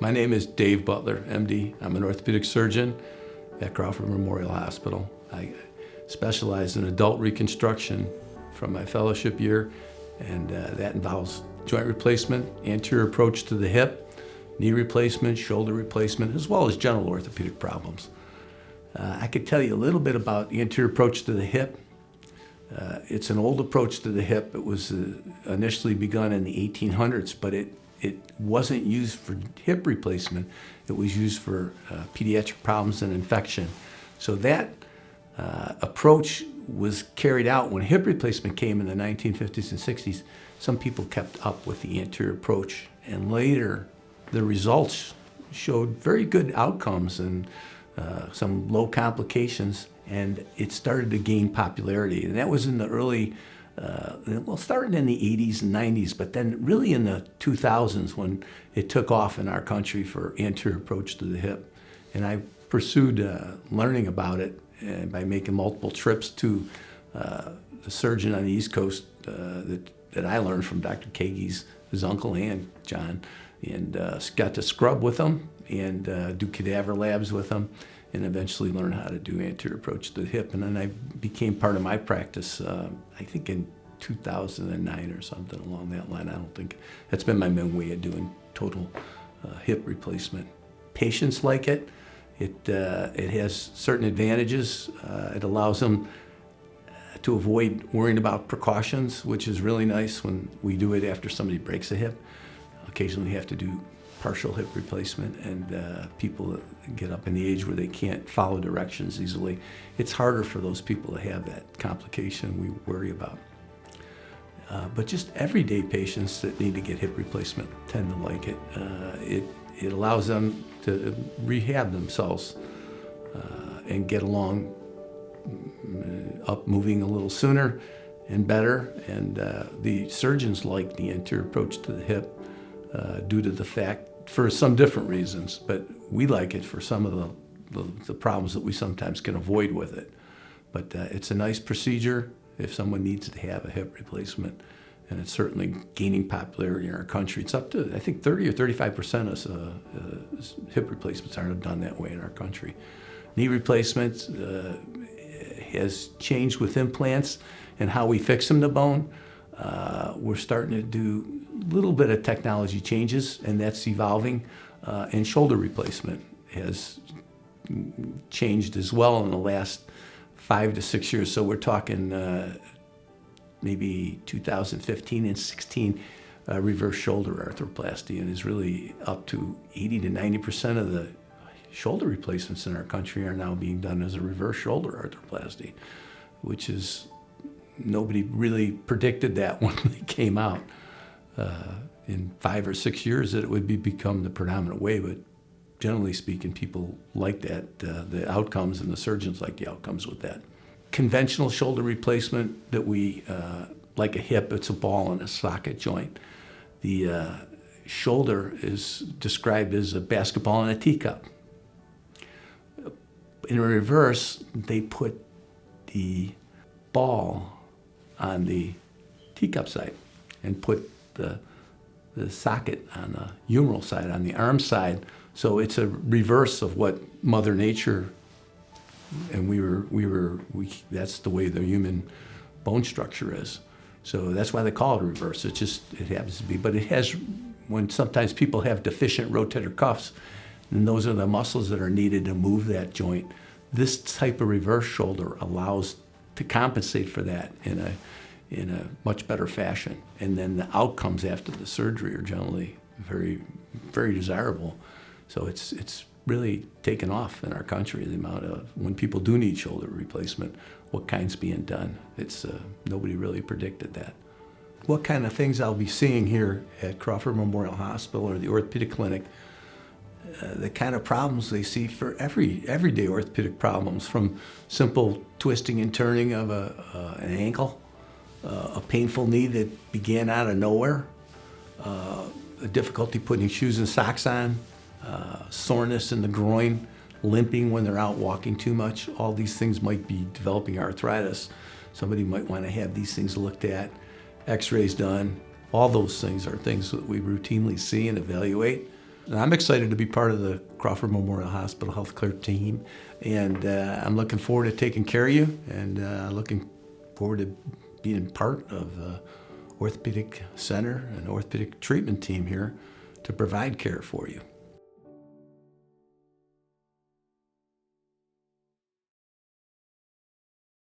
My name is Dave Butler, MD. I'm an orthopedic surgeon at Crawford Memorial Hospital. I specialize in adult reconstruction from my fellowship year, and that involves joint replacement, anterior approach to the hip, knee replacement, shoulder replacement, as well as general orthopedic problems. I could tell you a little bit about the anterior approach to the hip. It's an old approach to the hip. It was initially begun in the 1800s, but it wasn't used for hip replacement. It was used for pediatric problems and infection. So that approach was carried out when hip replacement came in the 1950s and 60s. Some people kept up with the anterior approach, and later the results showed very good outcomes and some low complications, and it started to gain popularity. And that was in the early, starting in the 80s and 90s, but then really in the 2000s when it took off in our country for anterior approach to the hip. And I pursued learning about it by making multiple trips to the surgeon on the East Coast that I learned from Dr. Kagey's, his uncle and John, and got to scrub with him and do cadaver labs with him, and eventually learn how to do anterior approach to the hip. And then I became part of my practice, I think in 2009 or something along that line. I don't think, that's been my main way of doing total hip replacement. Patients like it. It has certain advantages. It allows them to avoid worrying about precautions, which is really nice when we do it after somebody breaks a hip. Occasionally we have to do partial hip replacement, and people get up in the age where they can't follow directions easily. It's harder for those people to have that complication we worry about. But just everyday patients that need to get hip replacement tend to like it. It allows them to rehab themselves and get along up moving a little sooner and better. And the surgeons like the anterior approach to the hip due to the fact, for some different reasons, but we like it for some of the problems that we sometimes can avoid with it. But it's a nice procedure if someone needs to have a hip replacement, and it's certainly gaining popularity in our country. It's up to, I think, 30 or 35% of hip replacements aren't done that way in our country. Knee replacement has changed with implants and how we fix them to bone. We're starting to do a little bit of technology changes, and that's evolving. And shoulder replacement has changed as well in the last 5 to 6 years. So we're talking maybe 2015 and 16 reverse shoulder arthroplasty, and is really up to 80 to 90% of the shoulder replacements in our country are now being done as a reverse shoulder arthroplasty, which is, nobody really predicted that when they came out in 5 or 6 years that it would become the predominant way. But generally speaking, people like that, the outcomes, and the surgeons like the outcomes with that. Conventional shoulder replacement that we, like a hip, it's a ball and a socket joint. The shoulder is described as a basketball and a teacup. In reverse, they put the ball on the teacup side and put the socket on the humeral side, on the arm side. So it's a reverse of what Mother Nature, and that's the way the human bone structure is. So that's why they call it a reverse. It happens to be. But it has, when sometimes people have deficient rotator cuffs, and those are the muscles that are needed to move that joint, this type of reverse shoulder allows to compensate for that in a much better fashion. And then the outcomes after the surgery are generally very, very desirable. So it's really taken off in our country, the amount of, when people do need shoulder replacement, what kind's being done. It's nobody really predicted that. What kind of things I'll be seeing here at Crawford Memorial Hospital or the orthopedic clinic, the kind of problems they see for everyday orthopedic problems, from simple twisting and turning of an ankle, a painful knee that began out of nowhere, a difficulty putting shoes and socks on, soreness in the groin, limping when they're out walking too much. All these things might be developing arthritis. Somebody might want to have these things looked at, x-rays done. All those things are things that we routinely see and evaluate. And I'm excited to be part of the Crawford Memorial Hospital Healthcare team, and I'm looking forward to taking care of you, and looking forward to being part of the orthopedic center and orthopedic treatment team here to provide care for you.